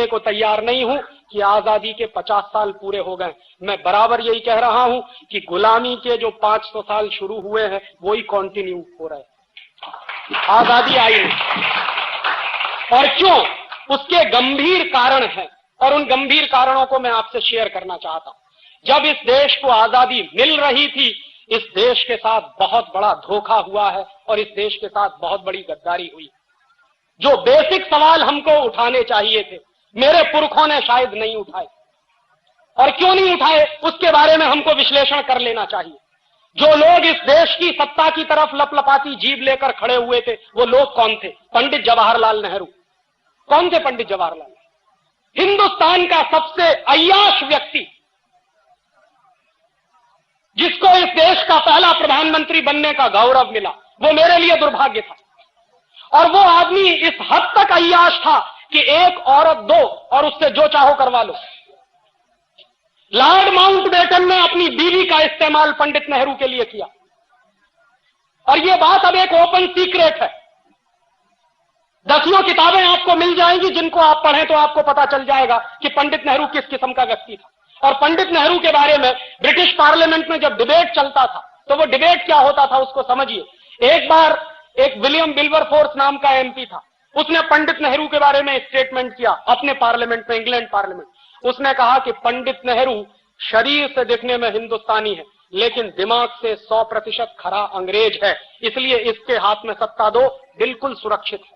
मानने को तैयार नहीं हूं कि आजादी के 50 साल पूरे हो गए। मैं बराबर यही कह रहा हूं कि गुलामी के जो 500 साल शुरू हुए हैं वही कंटिन्यू हो रहे हैं, आजादी आई नहीं। और क्यों? उसके गंभीर कारण हैं और उन गंभीर कारणों को मैं आपसे शेयर करना चाहता हूं। जब इस देश को आजादी मिल रही थी, इस देश के साथ बहुत बड़ा धोखा हुआ है और इस देश के साथ बहुत बड़ी गद्दारी हुई। जो बेसिक सवाल हमको उठाने चाहिए थे, मेरे पुरखों ने शायद नहीं उठाए, और क्यों नहीं उठाए उसके बारे में हमको विश्लेषण कर लेना चाहिए। जो लोग इस देश की सत्ता की तरफ लपलपाती जीभ लेकर खड़े हुए थे, वो लोग कौन थे? पंडित जवाहरलाल नेहरू। कौन थे पंडित जवाहरलाल? हिंदुस्तान का सबसे अय्याश व्यक्ति, जिसको इस देश का पहला प्रधानमंत्री बनने का गौरव मिला, वो मेरे लिए दुर्भाग्य था। और वो आदमी इस हद तक अय्याश था कि एक औरत दो और उससे जो चाहो करवा लो। लॉर्ड माउंटबेटन ने अपनी बीवी का इस्तेमाल पंडित नेहरू के लिए किया, और ये बात अब एक ओपन सीक्रेट है। दसियों किताबें आपको मिल जाएंगी, जिनको आप पढ़ें तो आपको पता चल जाएगा कि पंडित नेहरू किस किस्म का व्यक्ति था। और पंडित नेहरू के बारे में ब्रिटिश पार्लियामेंट में जब डिबेट चलता था, तो वो डिबेट क्या होता था उसको समझिए। एक बार एक विलियम विल्बरफोर्स नाम का एमपी था, उसने पंडित नेहरू के बारे में स्टेटमेंट किया अपने पार्लियामेंट में, इंग्लैंड पार्लियामेंट। उसने कहा कि पंडित नेहरू शरीर से दिखने में हिंदुस्तानी है, लेकिन दिमाग से 100% खरा अंग्रेज है, इसलिए इसके हाथ में सत्ता दो, बिल्कुल सुरक्षित है।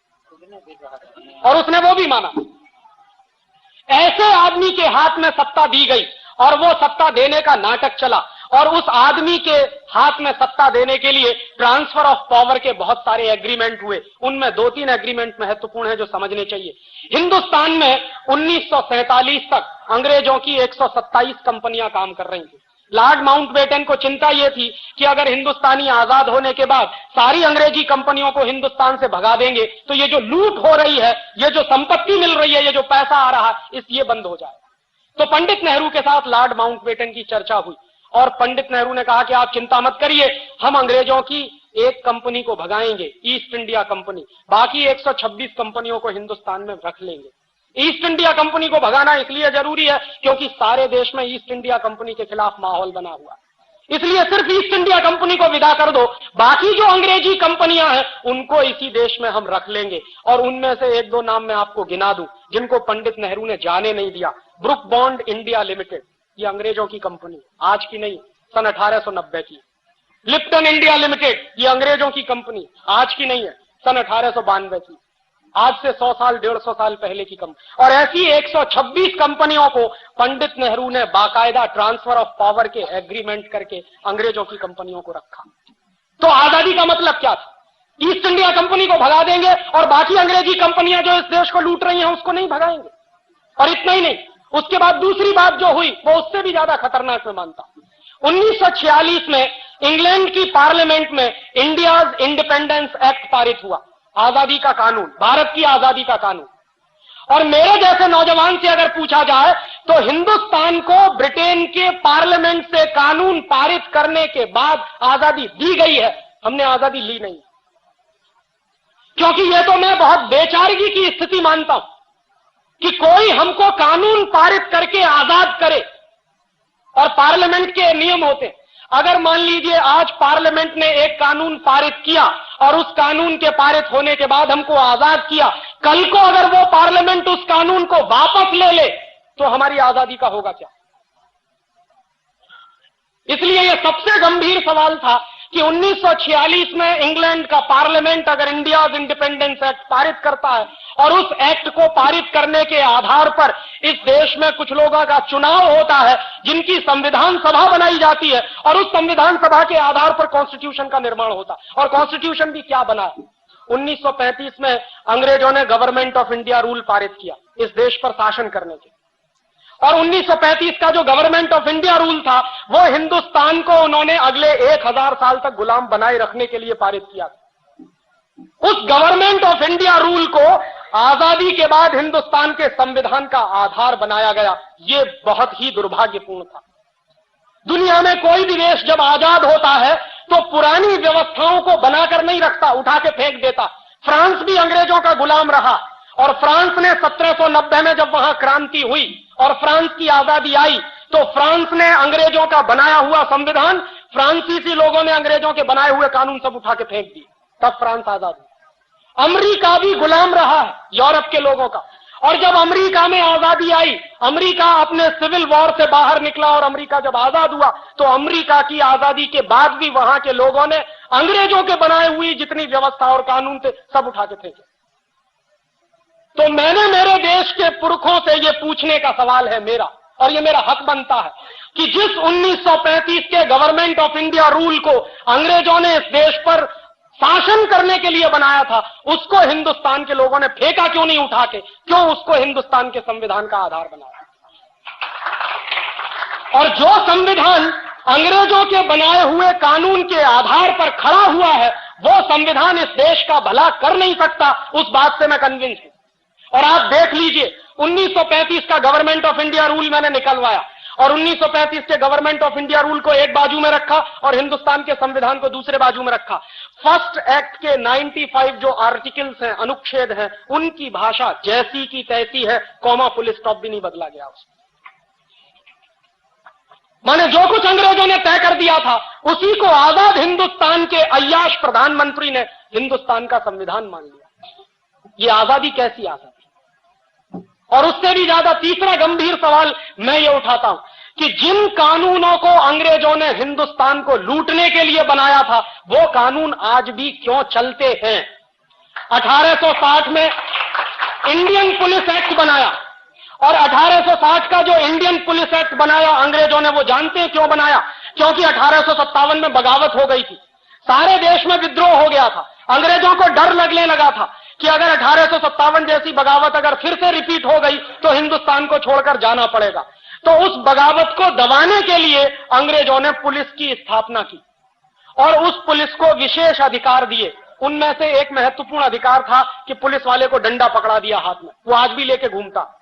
और उसने वो भी माना। ऐसे आदमी के हाथ में सत्ता दी गई और वो सत्ता देने का नाटक चला, और उस आदमी के हाथ में सत्ता देने के लिए ट्रांसफर ऑफ पावर के बहुत सारे एग्रीमेंट हुए। उनमें 2-3 एग्रीमेंट महत्वपूर्ण है जो समझने चाहिए। हिंदुस्तान में 1947 तक अंग्रेजों की 127 कंपनियां काम कर रही थी। लॉर्ड माउंटबेटन को चिंता यह थी कि अगर हिंदुस्तानी आजाद होने के बाद सारी अंग्रेजी कंपनियों को हिंदुस्तान से भगा देंगे तो ये जो लूट हो रही है, ये जो संपत्ति मिल रही है, ये जो पैसा आ रहा है, ये बंद हो जाएगा। तो पंडित नेहरू के साथ लॉर्ड माउंटबेटन की चर्चा हुई और पंडित नेहरू ने कहा कि आप चिंता मत करिए, हम अंग्रेजों की एक कंपनी को भगाएंगे, ईस्ट इंडिया कंपनी, बाकी 126 कंपनियों को हिंदुस्तान में रख लेंगे। ईस्ट इंडिया कंपनी को भगाना इसलिए जरूरी है क्योंकि सारे देश में ईस्ट इंडिया कंपनी के खिलाफ माहौल बना हुआ है, इसलिए सिर्फ ईस्ट इंडिया कंपनी को विदा कर दो, बाकी जो अंग्रेजी कंपनियां हैं उनको इसी देश में हम रख लेंगे। और उनमें से 1-2 नाम मैं आपको गिना दूं जिनको पंडित नेहरू ने जाने नहीं दिया। ब्रुक बॉन्ड इंडिया लिमिटेड, ये अंग्रेजों की कंपनी, आज की नहीं, सन 1890 की। लिप्टन इंडिया लिमिटेड, ये अंग्रेजों की कंपनी, आज की नहीं है, सन 1892 की, आज से 100 साल 150 साल पहले की कंपनी। और ऐसी 126 कंपनियों को पंडित नेहरू ने बाकायदा ट्रांसफर ऑफ पावर के एग्रीमेंट करके अंग्रेजों की कंपनियों को रखा। तो आजादी का मतलब क्या था? ईस्ट इंडिया कंपनी को भगा देंगे और बाकी अंग्रेजी कंपनियां जो इस देश को लूट रही हैं उसको नहीं भगाएंगे। और इतना ही नहीं, उसके बाद दूसरी बात जो हुई वो उससे भी ज्यादा खतरनाक मैं मानता हूं। 1946 में इंग्लैंड की पार्लियामेंट में इंडियाज इंडिपेंडेंस एक्ट पारित हुआ, आजादी का कानून, भारत की आजादी का कानून। और मेरे जैसे नौजवान से अगर पूछा जाए तो हिंदुस्तान को ब्रिटेन के पार्लियामेंट से कानून पारित करने के बाद आजादी दी गई है, हमने आजादी ली नहीं। क्योंकि यह तो मैं बहुत बेचारगी की स्थिति मानता हूं कि कोई हमको कानून पारित करके आजाद करे। और पार्लियामेंट के नियम होते हैं, अगर मान लीजिए आज पार्लियामेंट ने एक कानून पारित किया और उस कानून के पारित होने के बाद हमको आजाद किया, कल को अगर वो पार्लियामेंट उस कानून को वापस ले ले तो हमारी आजादी का होगा क्या? इसलिए यह सबसे गंभीर सवाल था कि 1946 में इंग्लैंड का पार्लियामेंट अगर इंडियाज इंडिपेंडेंस एक्ट पारित करता है और उस एक्ट को पारित करने के आधार पर इस देश में कुछ लोगों का चुनाव होता है, जिनकी संविधान सभा बनाई जाती है, और उस संविधान सभा के आधार पर कॉन्स्टिट्यूशन का निर्माण होता है। और कॉन्स्टिट्यूशन भी क्या बना है? 1935 में अंग्रेजों ने गवर्नमेंट ऑफ इंडिया रूल पारित किया इस देश पर शासन करने के, और 1935 का जो गवर्नमेंट ऑफ इंडिया रूल था वो हिंदुस्तान को उन्होंने अगले 1000 साल तक गुलाम बनाए रखने के लिए पारित किया। उस गवर्नमेंट ऑफ इंडिया रूल को आजादी के बाद हिंदुस्तान के संविधान का आधार बनाया गया। ये बहुत ही दुर्भाग्यपूर्ण था। दुनिया में कोई भी देश जब आजाद होता है तो पुरानी व्यवस्थाओं को बनाकर नहीं रखता, उठा के फेंक देता। फ्रांस भी अंग्रेजों का गुलाम रहा और फ्रांस ने 1790 में जब वहां क्रांति हुई और फ्रांस की आजादी आई, तो फ्रांस ने अंग्रेजों का बनाया हुआ संविधान, फ्रांसीसी लोगों ने अंग्रेजों के बनाए हुए कानून सब उठा के फेंक दिए, तब फ्रांस आजाद हुआ। अमेरिका भी गुलाम रहा है यूरोप के लोगों का, और जब अमेरिका में आजादी आई, अमेरिका अपने सिविल वॉर से बाहर निकला और अमेरिका जब आजाद हुआ, तो अमेरिका की आजादी के बाद भी वहां के लोगों ने अंग्रेजों के बनाए हुई जितनी व्यवस्था और कानून थे सब उठा के फेंके। तो मैंने मेरे देश के पुरखों से यह पूछने का सवाल है मेरा, और यह मेरा हक बनता है कि जिस 1935 के गवर्नमेंट ऑफ इंडिया रूल को अंग्रेजों ने इस देश पर शासन करने के लिए बनाया था, उसको हिंदुस्तान के लोगों ने फेंका क्यों नहीं उठा के, क्यों उसको हिंदुस्तान के संविधान का आधार बनाया? और जो संविधान अंग्रेजों के बनाए हुए कानून के आधार पर खड़ा हुआ है, वो संविधान इस देश का भला कर नहीं सकता, उस बात से मैं कन्विंस हूं। और आप देख लीजिए, 1935 का गवर्नमेंट ऑफ इंडिया रूल मैंने निकलवाया और 1935 के गवर्नमेंट ऑफ इंडिया रूल को एक बाजू में रखा और हिंदुस्तान के संविधान को दूसरे बाजू में रखा। फर्स्ट एक्ट के 95 जो आर्टिकल्स हैं, अनुच्छेद हैं, उनकी भाषा जैसी की तैसी है, कॉमा फुल स्टॉप भी नहीं बदला गया उसमें। माने जो कुछ अंग्रेजों ने तय कर दिया था, उसी को आजाद हिंदुस्तान के अय्याश प्रधानमंत्री ने हिंदुस्तान का संविधान मान लिया। ये आजादी कैसी आजादी? और उससे भी ज्यादा तीसरा गंभीर सवाल मैं ये उठाता हूं कि जिन कानूनों को अंग्रेजों ने हिंदुस्तान को लूटने के लिए बनाया था, वो कानून आज भी क्यों चलते हैं? 1860 में इंडियन पुलिस एक्ट बनाया, और 1860 का जो इंडियन पुलिस एक्ट बनाया अंग्रेजों ने, वो जानते हैं क्यों बनाया? क्योंकि 1857 में बगावत हो गई थी, सारे देश में विद्रोह हो गया था। अंग्रेजों को डर लगने लगा था कि अगर 1857 जैसी बगावत अगर फिर से रिपीट हो गई तो हिंदुस्तान को छोड़कर जाना पड़ेगा। तो उस बगावत को दबाने के लिए अंग्रेजों ने पुलिस की स्थापना की और उस पुलिस को विशेष अधिकार दिए। उनमें से एक महत्वपूर्ण अधिकार था कि पुलिस वाले को डंडा पकड़ा दिया हाथ में, वो आज भी लेके घूमता।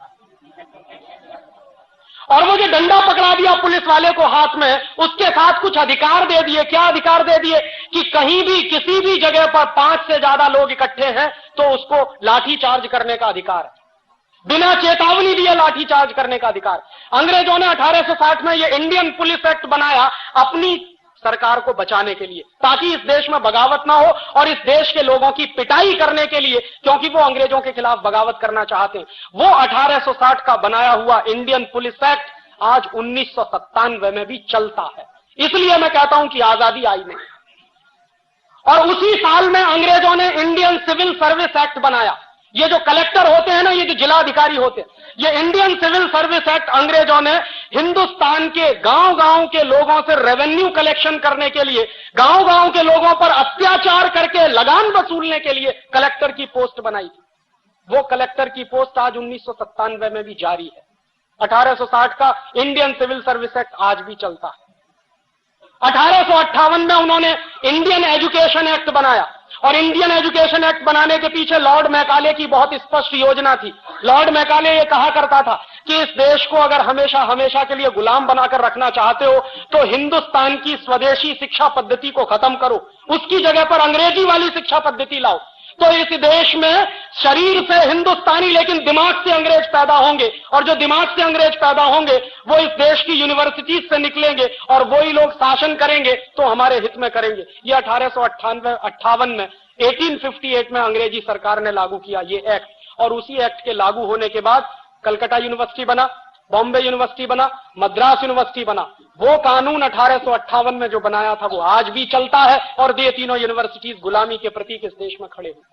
और वो जो डंडा पकड़ा दिया पुलिस वाले को हाथ में, उसके साथ कुछ अधिकार दे दिए। क्या अधिकार दे दिए? कि कहीं भी किसी भी जगह पर 5 से ज्यादा लोग इकट्ठे हैं तो उसको लाठी चार्ज करने का अधिकार है, बिना चेतावनी दिए लाठी चार्ज करने का अधिकार। अंग्रेजों ने 1860 में ये इंडियन पुलिस एक्ट बनाया अपनी सरकार को बचाने के लिए, ताकि इस देश में बगावत ना हो और इस देश के लोगों की पिटाई करने के लिए, क्योंकि वो अंग्रेजों के खिलाफ बगावत करना चाहते हैं। वो 1860 का बनाया हुआ इंडियन पुलिस एक्ट आज 1997 में भी चलता है। इसलिए मैं कहता हूं कि आजादी आई नहीं। और उसी साल में अंग्रेजों ने इंडियन सिविल सर्विस एक्ट बनाया। ये जो कलेक्टर होते हैं ना, ये जो जिलाधिकारी होते हैं, ये इंडियन सिविल सर्विस एक्ट अंग्रेजों ने हिंदुस्तान के गांव-गांव के लोगों से रेवेन्यू कलेक्शन करने के लिए, गांव-गांव के लोगों पर अत्याचार करके लगान वसूलने के लिए कलेक्टर की पोस्ट बनाई थी। वो कलेक्टर की पोस्ट आज 1997 में भी जारी है। 1860 का इंडियन सिविल सर्विस एक्ट आज भी चलता है। 1858 में उन्होंने इंडियन एजुकेशन एक्ट बनाया, और इंडियन एजुकेशन एक्ट बनाने के पीछे लॉर्ड मैकाले की बहुत स्पष्ट योजना थी। लॉर्ड मैकाले ये कहा करता था कि इस देश को अगर हमेशा हमेशा के लिए गुलाम बनाकर रखना चाहते हो तो हिंदुस्तान की स्वदेशी शिक्षा पद्धति को खत्म करो, उसकी जगह पर अंग्रेजी वाली शिक्षा पद्धति लाओ। तो इस देश में शरीर से हिंदुस्तानी लेकिन दिमाग से अंग्रेज पैदा होंगे, और जो दिमाग से अंग्रेज पैदा होंगे वो इस देश की यूनिवर्सिटीज से निकलेंगे और वही लोग शासन करेंगे तो हमारे हित में करेंगे। ये 1858 में 1858 में अंग्रेजी सरकार ने लागू किया ये एक्ट, और उसी एक्ट के लागू होने के बाद कलकत्ता यूनिवर्सिटी बना, बॉम्बे यूनिवर्सिटी बना, मद्रास यूनिवर्सिटी बना। वो कानून 1858 में जो बनाया था वो आज भी चलता है, और ये तीनों यूनिवर्सिटीज गुलामी के प्रतीक इस देश में खड़े हुए।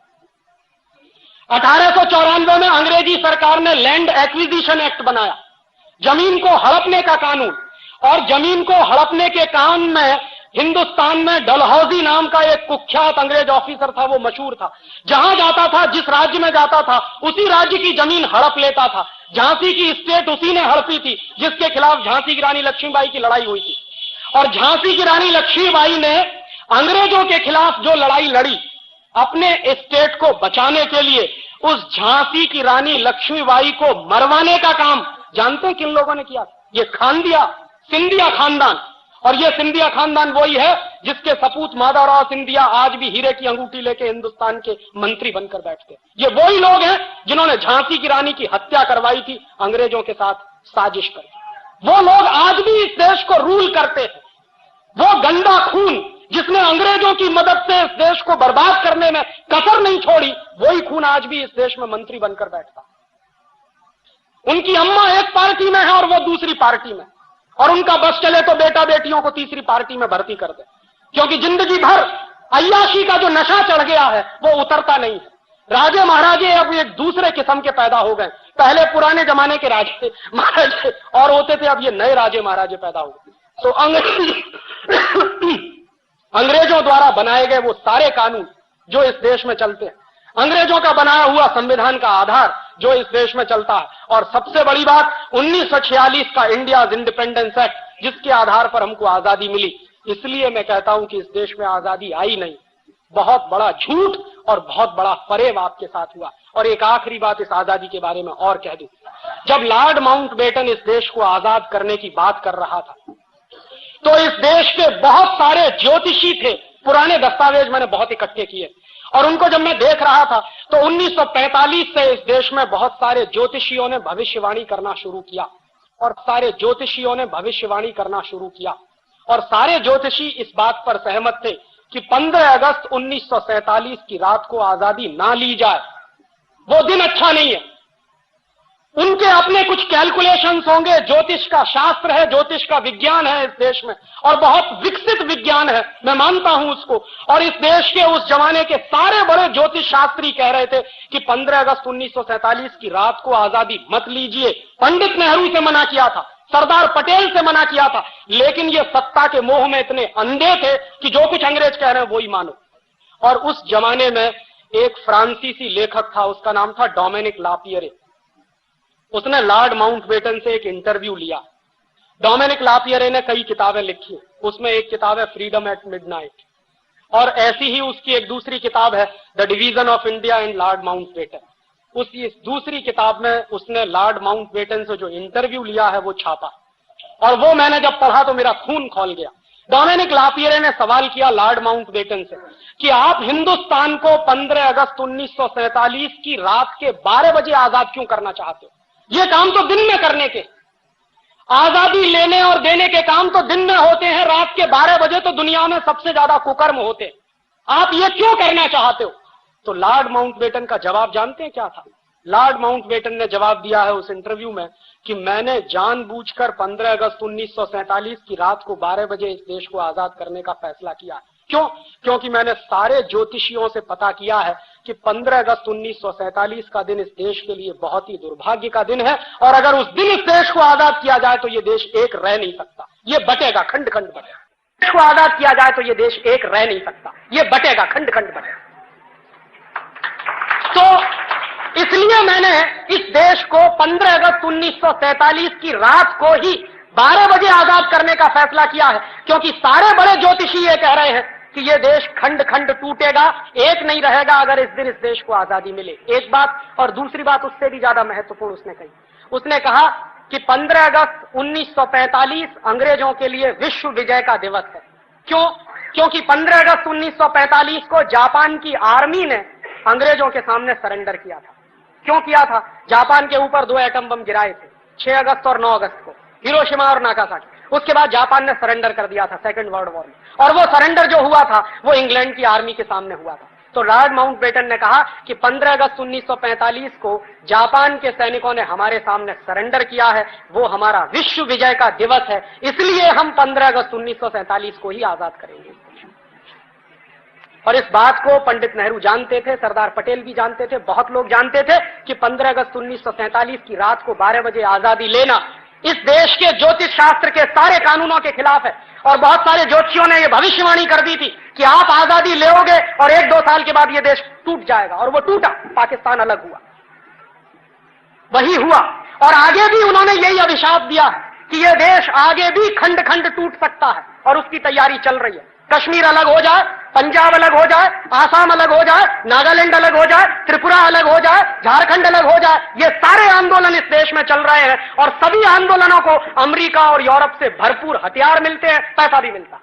1894 में अंग्रेजी सरकार ने लैंड एक्विजिशन एक्ट बनाया, जमीन को हड़पने का कानून। और जमीन को हड़पने के काम में हिंदुस्तान में डलहौजी नाम का एक कुख्यात अंग्रेज ऑफिसर था, वो मशहूर था। जहां जाता था, जिस राज्य में जाता था, उसी राज्य की जमीन हड़प लेता था। झांसी की स्टेट उसी ने हड़पी थी जिसके खिलाफ झांसी की रानी लक्ष्मीबाई की लड़ाई हुई थी। और झांसी की रानी लक्ष्मीबाई ने अंग्रेजों के खिलाफ जो लड़ाई लड़ी अपने स्टेट को बचाने के लिए, उस झांसी की रानी लक्ष्मीबाई को मरवाने का काम जानते हैं किन लोगों ने किया? ये खानदिया सिंधिया खानदान। और ये सिंधिया खानदान वही है जिसके सपूत माधवराव सिंधिया आज भी हीरे की अंगूठी लेके हिंदुस्तान के मंत्री बनकर बैठते। ये वही लोग हैं जिन्होंने झांसी की रानी की हत्या करवाई थी अंग्रेजों के साथ साजिश कर। वो लोग आज भी इस देश को रूल करते हैं। वो गंदा खून जिसने अंग्रेजों की मदद से इस देश को बर्बाद करने में कसर नहीं छोड़ी, वही खून आज भी इस देश में मंत्री बनकर बैठता। उनकी अम्मा एक पार्टी में है और वो दूसरी पार्टी में, और उनका बस चले तो बेटा बेटियों को तीसरी पार्टी में भर्ती कर दे, क्योंकि जिंदगी भर अय्याशी का जो नशा चढ़ गया है वो उतरता नहीं है। राजे महाराजे अब एक दूसरे किस्म के पैदा हो गए। पहले पुराने जमाने के राजे महाराजे और होते थे, अब ये नए राजे महाराजे पैदा हो गए। तो अंग्रेजों द्वारा बनाए गए वो सारे कानून जो इस देश में चलते हैं, अंग्रेजों का बनाया हुआ संविधान का आधार जो इस देश में चलता है, और सबसे बड़ी बात 1946 का इंडिया इंडिपेंडेंस एक्ट जिसके आधार पर हमको आजादी मिली। इसलिए मैं कहता हूं कि इस देश में आजादी आई नहीं, बहुत बड़ा झूठ और बहुत बड़ा फरेब आपके साथ हुआ। और एक आखिरी बात इस आजादी के बारे में और कह दूं, जब लॉर्ड माउंटबेटन इस देश को आजाद करने की बात कर रहा था तो इस देश के बहुत सारे ज्योतिषी थे, पुराने दस्तावेज मैंने बहुत इकट्ठे किए, और उनको जब मैं देख रहा था तो 1945 से इस देश में बहुत सारे ज्योतिषियों ने भविष्यवाणी करना शुरू किया, और सारे ज्योतिषियों ने भविष्यवाणी करना शुरू किया, और सारे ज्योतिषी इस बात पर सहमत थे कि 15 अगस्त 1947 की रात को आजादी ना ली जाए, वो दिन अच्छा नहीं है। उनके अपने कुछ कैलकुलेशंस होंगे, ज्योतिष का शास्त्र है, ज्योतिष का विज्ञान है इस देश में, और बहुत विकसित विज्ञान है, मैं मानता हूं उसको। और इस देश के उस जमाने के सारे बड़े ज्योतिष शास्त्री कह रहे थे कि 15 अगस्त 1947 की रात को आजादी मत लीजिए। पंडित नेहरू से मना किया था, सरदार पटेल से मना किया था, लेकिन ये सत्ता के मोह में इतने अंधे थे कि जो कुछ अंग्रेज कह रहे हैं वो ही मानो। और उस जमाने में एक फ्रांसीसी लेखक था, उसका नाम था डोमिनिक लापियरे। उसने लॉर्ड माउंटबेटन से एक इंटरव्यू लिया। डोमिनिक लापियरे ने कई किताबें लिखी, उसमें एक किताब है फ्रीडम एट मिडनाइट, और ऐसी ही उसकी एक दूसरी किताब है the division of India and Lord Mountbatten. उसी दूसरी किताब में उसने लॉर्ड माउंटबेटन से जो इंटरव्यू लिया है वो छापा, और वो मैंने जब पढ़ा तो मेरा खून खौल गया। डोमिनिक लापियरे ने सवाल किया लॉर्ड माउंटबेटन से कि आप हिंदुस्तान को 15 अगस्त 1947 की रात के 12 बजे आजाद क्यों करना चाहते हो? ये काम तो दिन में करने के, आजादी लेने और देने के काम तो दिन में होते हैं, रात के 12 बजे तो दुनिया में सबसे ज्यादा कुकर्म होते हैं, आप ये क्यों करना चाहते हो? तो लॉर्ड माउंटबेटन का जवाब जानते हैं क्या था? लॉर्ड माउंटबेटन ने जवाब दिया है उस इंटरव्यू में कि मैंने जानबूझकर 15 अगस्त 1947 की रात को 12 बजे इस देश को आजाद करने का फैसला किया। क्यों? क्योंकि मैंने सारे ज्योतिषियों से पता किया है कि 15 अगस्त 1947 का दिन इस देश के लिए बहुत ही दुर्भाग्य का दिन है, और अगर उस दिन इस देश को आजाद किया जाए तो ये देश एक रह नहीं सकता, ये बटेगा, खंड खंड बटेगा। देश को आजाद किया जाए तो ये देश एक रह नहीं सकता, ये बटेगा, खंड खंड बटेगा। तो इसलिए मैंने इस देश को 15 अगस्त 1947 की रात को ही 12 बजे आजाद करने का फैसला किया है, क्योंकि सारे बड़े ज्योतिषी ये कह रहे हैं कि ये देश खंड खंड टूटेगा, एक नहीं रहेगा अगर इस दिन इस देश को आजादी मिले। एक बात, और दूसरी बात उससे भी ज्यादा महत्वपूर्ण उसने कही, उसने कहा कि 15 अगस्त 1945 अंग्रेजों के लिए विश्व विजय का दिवस है। क्यों? क्योंकि 15 अगस्त 1945 को जापान की आर्मी ने अंग्रेजों के सामने सरेंडर किया था। क्यों किया था? जापान के ऊपर 2 एटम बम गिराए थे 6 अगस्त और 9 अगस्त को, हिरोशिमा और नागासाकी। उसके बाद जापान ने सरेंडर कर दिया था सेकेंड वर्ल्ड वॉर में, और वो सरेंडर जो हुआ था वो इंग्लैंड की आर्मी के सामने हुआ था। तो लॉर्ड माउंटबेटन ने कहा कि 15 अगस्त 1945 को जापान के सैनिकों ने हमारे सामने सरेंडर किया है, वो हमारा विश्व विजय का दिवस है, इसलिए हम 15 अगस्त 1947 को ही आजाद करेंगे। और इस बात को पंडित नेहरू जानते थे, सरदार पटेल भी जानते थे, बहुत लोग जानते थे कि 15 अगस्त 1947 की रात को 12 बजे आजादी लेना इस देश के ज्योतिष शास्त्र के सारे कानूनों के खिलाफ है। और बहुत सारे ज्योतिषियों ने यह भविष्यवाणी कर दी थी कि आप आजादी लोगे और 1-2 साल के बाद यह देश टूट जाएगा, और वो टूटा, पाकिस्तान अलग हुआ, वही हुआ। और आगे भी उन्होंने यही अभिशाप दिया कि यह देश आगे भी खंड खंड टूट सकता है, और उसकी तैयारी चल रही है। कश्मीर अलग हो जाए पंजाब अलग हो जाए, आसाम अलग हो जाए, नागालैंड अलग हो जाए, त्रिपुरा अलग हो जाए, झारखंड अलग हो जाए, ये सारे आंदोलन इस देश में चल रहे हैं और सभी आंदोलनों को अमेरिका और यूरोप से भरपूर हथियार मिलते हैं, पैसा भी मिलता है।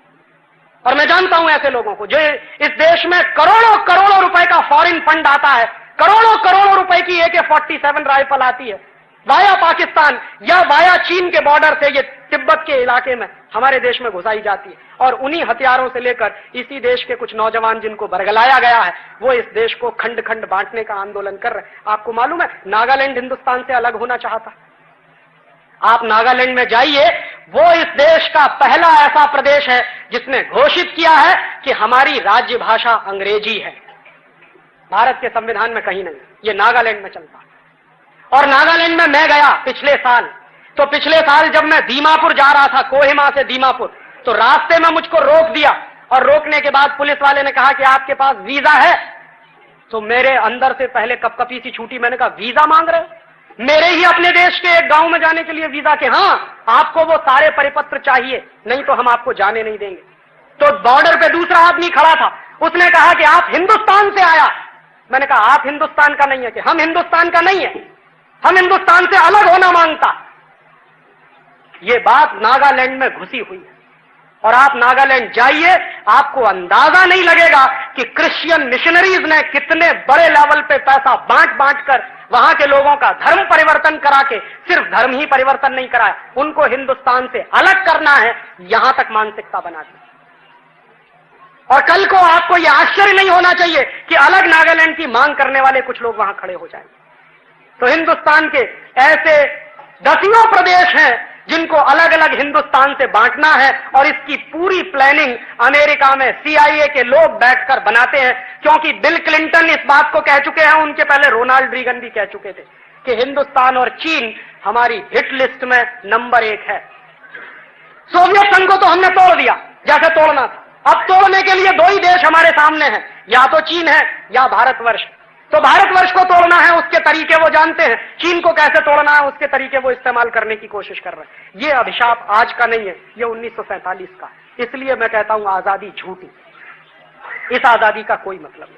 और मैं जानता हूं ऐसे लोगों को जो इस देश में करोड़ों करोड़ों रुपए का फॉरेन फंड आता है, करोड़ों करोड़ों रुपए की AK-47 राइफल आती है वाया पाकिस्तान या वाया चीन के बॉर्डर से, ये तिब्बत के इलाके में हमारे देश में घुसाई जाती है और उन्हीं हथियारों से लेकर इसी देश के कुछ नौजवान जिनको बरगलाया गया है वो इस देश को खंड खंड बांटने का आंदोलन कर रहे हैं। आपको मालूम है नागालैंड हिंदुस्तान से अलग होना चाहता। आप नागालैंड में जाइए, वो इस देश का पहला ऐसा प्रदेश है जिसने घोषित किया है कि हमारी राज्य भाषा अंग्रेजी है। भारत के संविधान में कहीं नहीं, ये नागालैंड में चलता। और नागालैंड में मैं गया पिछले साल, तो पिछले साल जब मैं दीमापुर जा रहा था, कोहिमा से दीमापुर, तो रास्ते में मुझको रोक दिया और रोकने के बाद पुलिस वाले ने कहा कि आपके पास वीजा है। तो मेरे अंदर से पहले कपकपी सी छूटी, मैंने कहा वीजा मांग रहे हो? मेरे ही अपने देश के एक गांव में जाने के लिए वीजा के? हाँ, आपको वो सारे परिपत्र चाहिए, नहीं तो हम आपको जाने नहीं देंगे। तो बॉर्डर पे दूसरा आदमी खड़ा था, उसने कहा कि आप हिंदुस्तान से आया। मैंने कहा आप हिंदुस्तान का नहीं है? कि हम हिंदुस्तान का नहीं है, हम हिंदुस्तान से अलग होना मांगता। ये बात नागालैंड में घुसी हुई है और आप नागालैंड जाइए, आपको अंदाजा नहीं लगेगा कि क्रिश्चियन मिशनरीज ने कितने बड़े लेवल पे पैसा बांट बांट कर वहां के लोगों का धर्म परिवर्तन करा के, सिर्फ धर्म ही परिवर्तन नहीं कराया, उनको हिंदुस्तान से अलग करना है, यहां तक मानसिकता बना दी। और कल को आपको यह आश्चर्य नहीं होना चाहिए कि अलग नागालैंड की मांग करने वाले कुछ लोग वहां खड़े हो जाएंगे। तो हिंदुस्तान के ऐसे दसियों प्रदेश हैं जिनको अलग अलग हिंदुस्तान से बांटना है और इसकी पूरी प्लानिंग अमेरिका में CIA के लोग बैठकर बनाते हैं, क्योंकि बिल क्लिंटन इस बात को कह चुके हैं, उनके पहले रोनाल्ड रीगन भी कह चुके थे कि हिंदुस्तान और चीन हमारी हिट लिस्ट में नंबर 1 है। सोवियत संघ को तो हमने तोड़ दिया जैसे तोड़ना था, अब तोड़ने के लिए 2 ही देश हमारे सामने हैं, या तो चीन है या भारतवर्ष। तो भारतवर्ष को तोड़ना है, उसके तरीके वो जानते हैं, चीन को कैसे तोड़ना है उसके तरीके वो इस्तेमाल करने की कोशिश कर रहे हैं। ये अभिशाप आज का नहीं है, ये 1947 का। इसलिए मैं कहता हूं आजादी झूठी, इस आजादी का कोई मतलब नहीं।